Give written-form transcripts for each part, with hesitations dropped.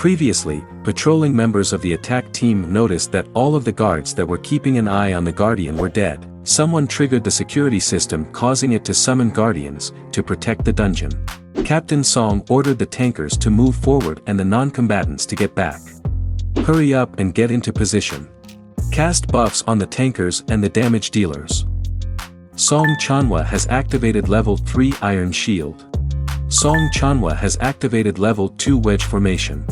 Previously, patrolling members of the attack team noticed that all of the guards that were keeping an eye on the Guardian were dead. Someone triggered the security system, causing it to summon Guardians to protect the dungeon. Captain Song ordered the tankers to move forward and the non-combatants to get back. Hurry up and get into position. Cast buffs on the tankers and the damage dealers. Song Chanhwa has activated level 3 Iron Shield. Song Chanhwa has activated level 2 Wedge Formation.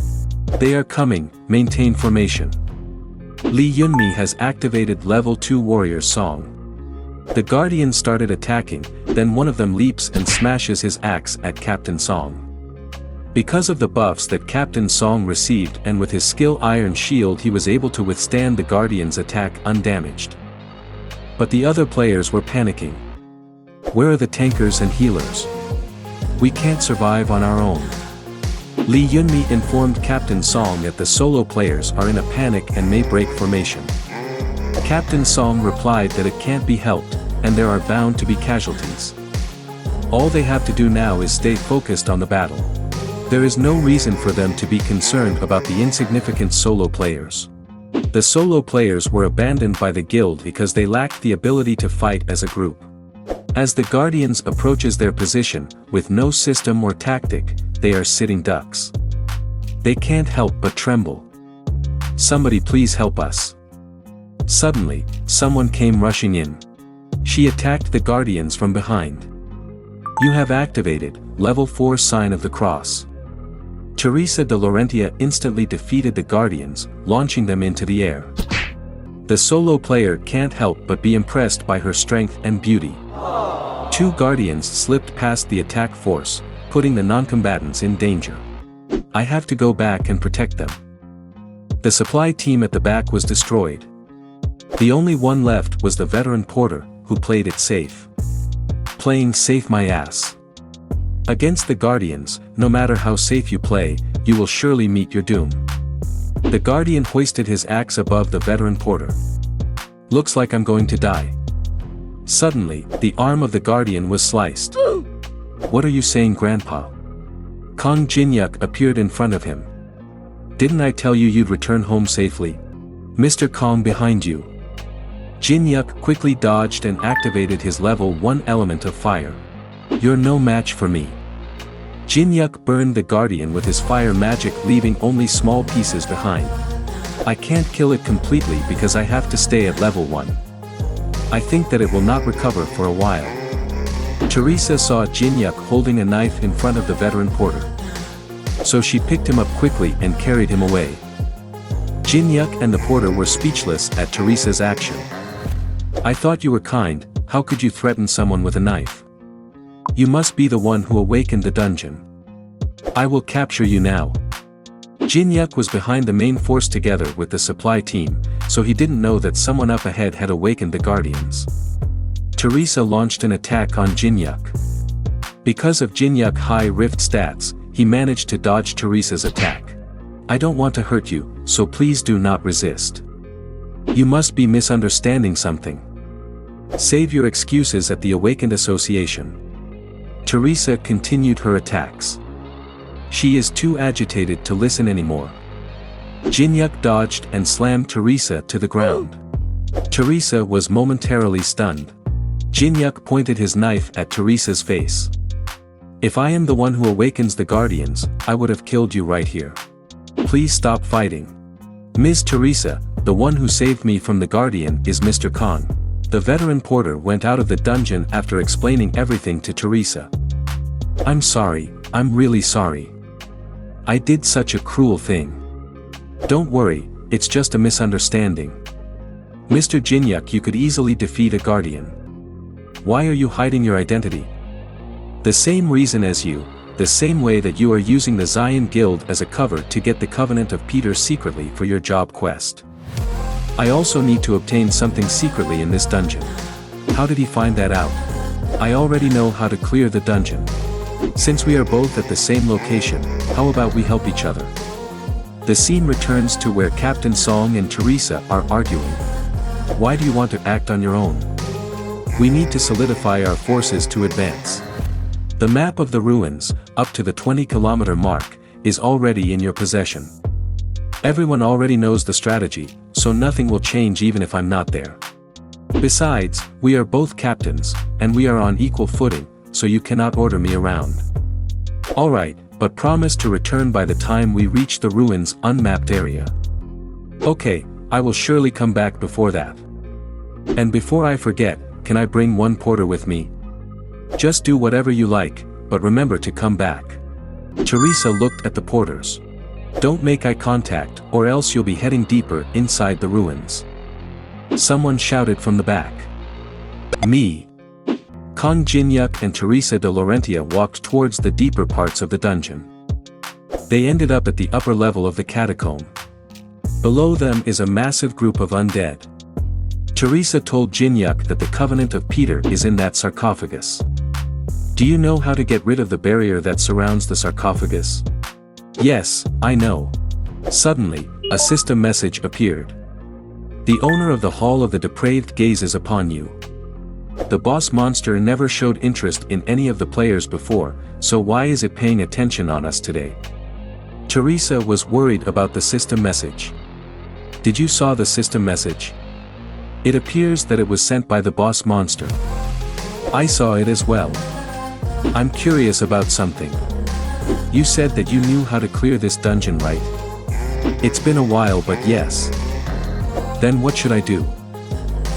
They are coming, maintain formation. Lee Yunmi has activated level 2 Warrior Song. The Guardians started attacking, then one of them leaps and smashes his axe at Captain Song. Because of the buffs that Captain Song received and with his skill Iron Shield he was able to withstand the Guardians' attack undamaged. But the other players were panicking. Where are the tankers and healers? We can't survive on our own. Lee Yunmi informed Captain Song that the solo players are in a panic and may break formation. Captain Song replied that it can't be helped, and there are bound to be casualties. All they have to do now is stay focused on the battle. There is no reason for them to be concerned about the insignificant solo players. The solo players were abandoned by the guild because they lacked the ability to fight as a group. As the Guardians approaches their position, with no system or tactic, they are sitting ducks. They can't help but tremble. Somebody please help us. Suddenly, someone came rushing in. She attacked the Guardians from behind. You have activated level 4 Sign of the Cross. Teresa de Laurentia instantly defeated the Guardians, launching them into the air. The solo player can't help but be impressed by her strength and beauty. 2 Guardians slipped past the attack force, putting the non-combatants in danger. I have to go back and protect them. The supply team at the back was destroyed. The only one left was the veteran porter, who played it safe. Playing safe my ass. Against the Guardians, no matter how safe you play, you will surely meet your doom. The Guardian hoisted his axe above the veteran porter. Looks like I'm going to die. Suddenly, the arm of the Guardian was sliced. What are you saying, Grandpa? Kong Jinyuk appeared in front of him. Didn't I tell you you'd return home safely? Mr. Kong behind you. Jinyuk quickly dodged and activated his level 1 element of fire. You're no match for me. Jinyuk burned the Guardian with his fire magic, leaving only small pieces behind. I can't kill it completely because I have to stay at level 1. I think that it will not recover for a while. Teresa saw Jinyuk holding a knife in front of the veteran porter. So she picked him up quickly and carried him away. Jinyuk and the porter were speechless at Teresa's action. I thought you were kind, how could you threaten someone with a knife? You must be the one who awakened the dungeon. I will capture you now. Jinyuk was behind the main force together with the supply team, so he didn't know that someone up ahead had awakened the Guardians. Teresa launched an attack on Jinyuk. Because of Jinyuk's high rift stats, he managed to dodge Teresa's attack. I don't want to hurt you, so please do not resist. You must be misunderstanding something. Save your excuses at the Awakened Association. Teresa continued her attacks. She is too agitated to listen anymore. Jinyuk dodged and slammed Teresa to the ground. Teresa was momentarily stunned. Jinyuk pointed his knife at Teresa's face. If I am the one who awakens the Guardians, I would have killed you right here. Please stop fighting. Ms. Teresa, the one who saved me from the Guardian is Mr. Khan. The veteran porter went out of the dungeon after explaining everything to Teresa. I'm sorry, I'm really sorry. I did such a cruel thing. Don't worry, it's just a misunderstanding. Mr. Jinyuk, you could easily defeat a Guardian. Why are you hiding your identity? The same reason as you, the same way that you are using the Zion Guild as a cover to get the Covenant of Peter secretly for your job quest. I also need to obtain something secretly in this dungeon. How did he find that out? I already know how to clear the dungeon. Since we are both at the same location, how about we help each other? The scene returns to where Captain Song and Teresa are arguing. Why do you want to act on your own? We need to solidify our forces to advance. The map of the ruins, up to the 20-kilometer mark, is already in your possession. Everyone already knows the strategy, so nothing will change even if I'm not there. Besides, we are both captains, and we are on equal footing, so you cannot order me around. Alright, but promise to return by the time we reach the ruins' unmapped area. Okay, I will surely come back before that. And before I forget, can I bring one porter with me? Just do whatever you like, but remember to come back. Teresa looked at the porters. Don't make eye contact, or else you'll be heading deeper inside the ruins. Someone shouted from the back. Me. Kang Jinyuk and Teresa de Laurentia walked towards the deeper parts of the dungeon. They ended up at the upper level of the catacomb. Below them is a massive group of undead. Teresa told Jinyuk that the Covenant of Peter is in that sarcophagus. Do you know how to get rid of the barrier that surrounds the sarcophagus? Yes, I know. Suddenly, a system message appeared. The owner of the Hall of the Depraved gazes upon you. The boss monster never showed interest in any of the players before, so why is it paying attention on us today? Teresa was worried about the system message. Did you saw the system message? It appears that it was sent by the boss monster. I saw it as well. I'm curious about something. You said that you knew how to clear this dungeon, right? It's been a while, but yes. Then what should I do?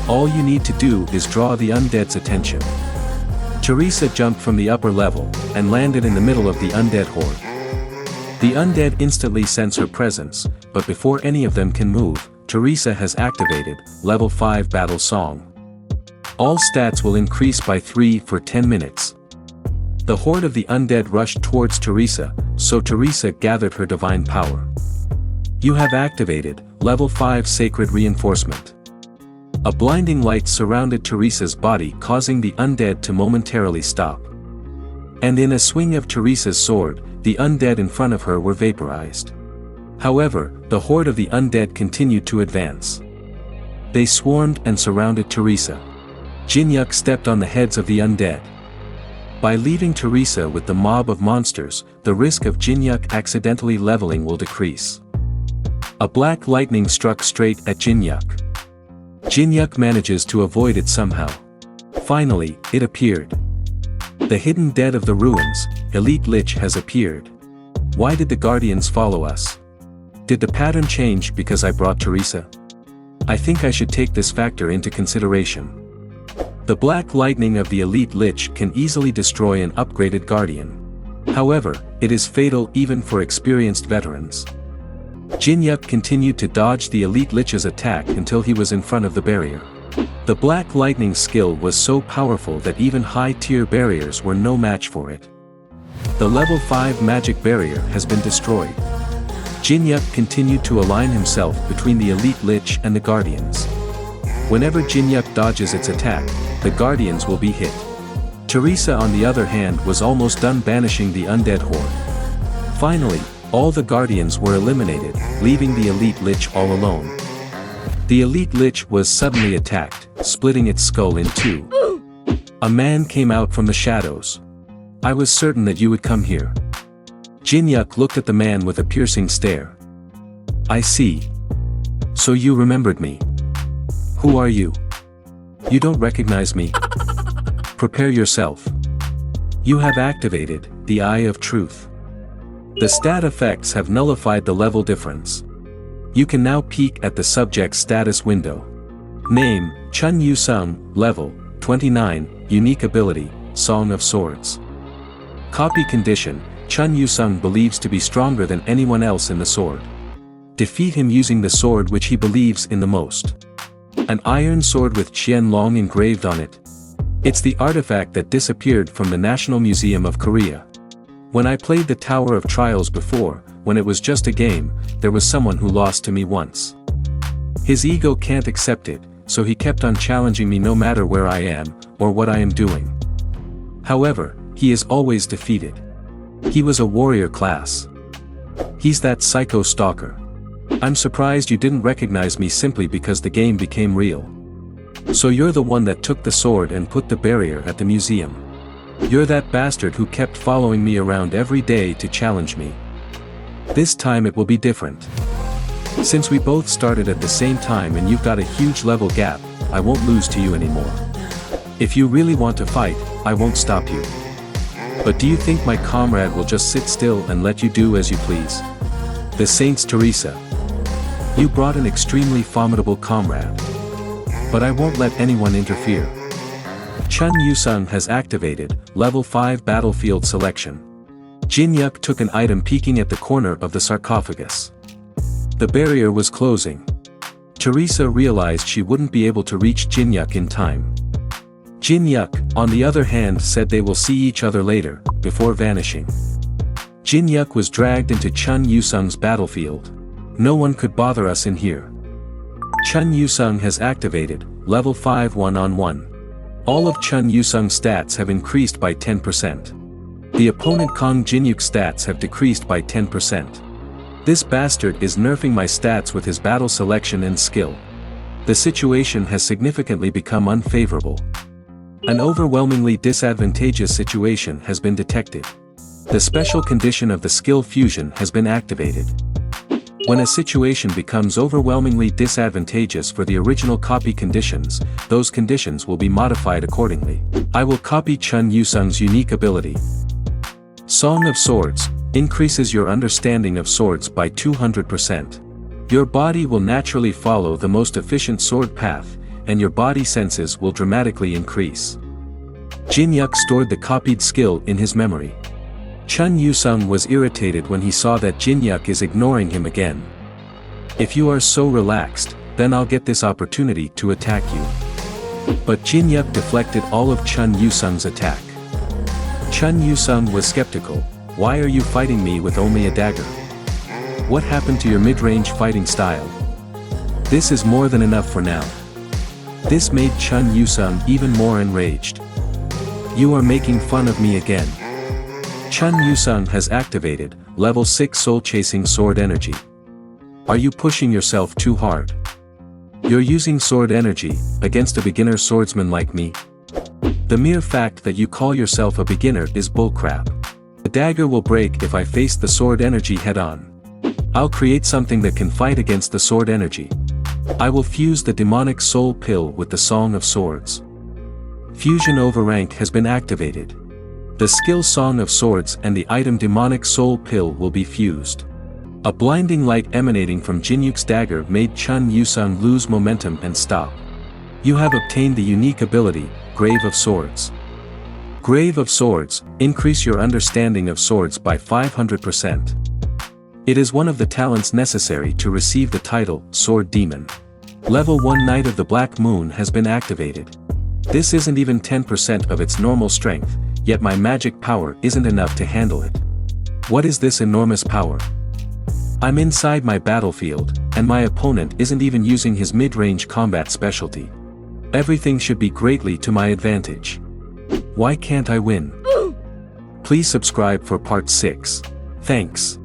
All you need to do is draw the undead's attention. Teresa jumped from the upper level, and landed in the middle of the undead horde. The undead instantly sense her presence, but before any of them can move, Teresa has activated Level 5 Battle Song. All stats will increase by 3 for 10 minutes. The horde of the undead rushed towards Teresa, so Teresa gathered her divine power. You have activated Level 5 Sacred Reinforcement. A blinding light surrounded Teresa's body, causing the undead to momentarily stop. And in a swing of Teresa's sword, the undead in front of her were vaporized. However, the horde of the undead continued to advance. They swarmed and surrounded Teresa. Jinyuk stepped on the heads of the undead. By leaving Teresa with the mob of monsters, the risk of Jinyuk accidentally leveling will decrease. A black lightning struck straight at Jinyuk. Jinyuk manages to avoid it somehow. Finally, it appeared. The hidden dead of the ruins, Elite Lich has appeared. Why did the Guardians follow us? Did the pattern change because I brought Teresa? I think I should take this factor into consideration. The black lightning of the Elite Lich can easily destroy an upgraded Guardian. However, it is fatal even for experienced veterans. Jinyuk continued to dodge the Elite Lich's attack until he was in front of the barrier. The black lightning skill was so powerful that even high-tier barriers were no match for it. The level 5 magic barrier has been destroyed. Jinyuk continued to align himself between the Elite Lich and the Guardians. Whenever Jinyuk dodges its attack, the Guardians will be hit. Teresa on the other hand was almost done banishing the undead horde. Finally, all the Guardians were eliminated, leaving the Elite Lich all alone. The Elite Lich was suddenly attacked, splitting its skull in two. A man came out from the shadows. I was certain that you would come here. Jinyuk looked at the man with a piercing stare. I see. So you remembered me. Who are you? You don't recognize me. Prepare yourself. You have activated the Eye of Truth. The stat effects have nullified the level difference. You can now peek at the subject's status window. Name, Chun Yu-sung, level, 29, unique ability, Song of Swords. Copy condition, Chun Yu-sung believes to be stronger than anyone else in the sword. Defeat him using the sword which he believes in the most. An iron sword with Qian Long engraved on it. It's the artifact that disappeared from the National Museum of Korea. When I played the Tower of Trials before, when it was just a game, there was someone who lost to me once. His ego can't accept it, so he kept on challenging me no matter where I am, or what I am doing. However, he is always defeated. He was a warrior class. He's that psycho stalker. I'm surprised you didn't recognize me simply because the game became real. So you're the one that took the sword and put the barrier at the museum. You're that bastard who kept following me around every day to challenge me. This time it will be different. Since we both started at the same time and you've got a huge level gap, I won't lose to you anymore. If you really want to fight, I won't stop you. But do you think my comrade will just sit still and let you do as you please? The Saints Teresa. You brought an extremely formidable comrade. But I won't let anyone interfere. Chun Yusung has activated, level 5 battlefield selection. Jin Yuk took an item peeking at the corner of the sarcophagus. The barrier was closing. Teresa realized she wouldn't be able to reach Jin Yuk in time. Jin Yuk, on the other hand, said they will see each other later, before vanishing. Jin Yuk was dragged into Chun Yusung's battlefield. No one could bother us in here. Chun Yusung has activated, level 5 1-on-1. All of Chun Yusung's stats have increased by 10%. The opponent Kong Jinyuk's stats have decreased by 10%. This bastard is nerfing my stats with his battle selection and skill. The situation has significantly become unfavorable. An overwhelmingly disadvantageous situation has been detected. The special condition of the skill fusion has been activated. When a situation becomes overwhelmingly disadvantageous for the original copy conditions, those conditions will be modified accordingly. I will copy Chun Yusung's unique ability. Song of Swords increases your understanding of swords by 200%. Your body will naturally follow the most efficient sword path, and your body senses will dramatically increase. Jin Yuk stored the copied skill in his memory. Chun Yusung was irritated when he saw that Jin Yuk is ignoring him again. If you are so relaxed, then I'll get this opportunity to attack you. But Jin Yuk deflected all of Chun Yusung's attack. Chun Yusung was skeptical. Why are you fighting me with only a dagger? What happened to your mid-range fighting style? This is more than enough for now. This made Chun Yusung even more enraged. You are making fun of me again. Chun Yusung has activated, level 6 soul-chasing sword energy. Are you pushing yourself too hard? You're using sword energy, against a beginner swordsman like me? The mere fact that you call yourself a beginner is bullcrap. The dagger will break if I face the sword energy head-on. I'll create something that can fight against the sword energy. I will fuse the demonic soul pill with the Song of Swords. Fusion overrank has been activated. The skill Song of Swords and the item Demonic Soul Pill will be fused. A blinding light emanating from Jinyuk's dagger made Chun Yusung lose momentum and stop. You have obtained the unique ability, Grave of Swords. Grave of Swords, increase your understanding of swords by 500%. It is one of the talents necessary to receive the title, Sword Demon. Level 1 Knight of the Black Moon has been activated. This isn't even 10% of its normal strength, yet my magic power isn't enough to handle it. What is this enormous power? I'm inside my battlefield, and my opponent isn't even using his mid-range combat specialty. Everything should be greatly to my advantage. Why can't I win? Please subscribe for part 6. Thanks.